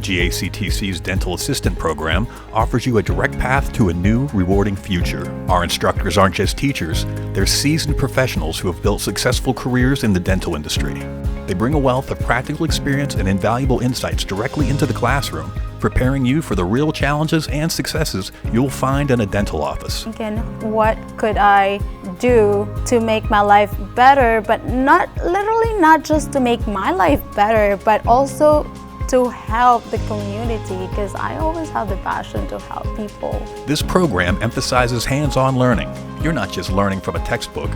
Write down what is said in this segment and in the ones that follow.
GACTC's Dental Assistant Program offers you a direct path to a new, rewarding future. Our instructors aren't just teachers, they're seasoned professionals who have built successful careers in the dental industry. They bring a wealth of practical experience and invaluable insights directly into the classroom, preparing you for the real challenges and successes you'll find in a dental office. Thinking, what could I do to make my life better, but not just to make my life better, but also to help the community, because I always have the passion to help people. This program emphasizes hands-on learning. You're not just learning from a textbook.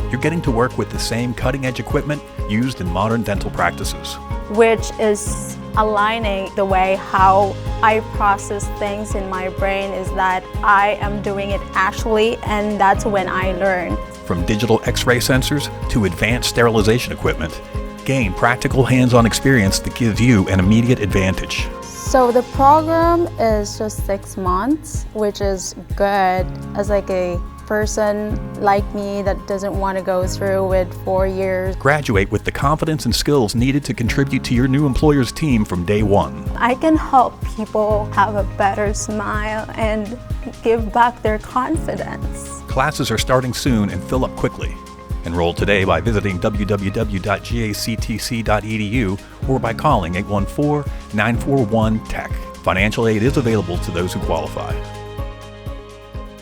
You're getting to work with the same cutting-edge equipment used in modern dental practices, which is aligning the way how I process things in my brain, is that I am doing it actually, and that's when I learn. From digital X-ray sensors to advanced sterilization equipment, gain practical hands-on experience that gives you an immediate advantage. So the program is just 6 months, which is good as like a person like me that doesn't want to go through with 4 years. Graduate with the confidence and skills needed to contribute to your new employer's team from day one. I can help people have a better smile and give back their confidence. Classes are starting soon and fill up quickly. Enroll today by visiting www.gactc.edu or by calling 814-941-TECH. Financial aid is available to those who qualify.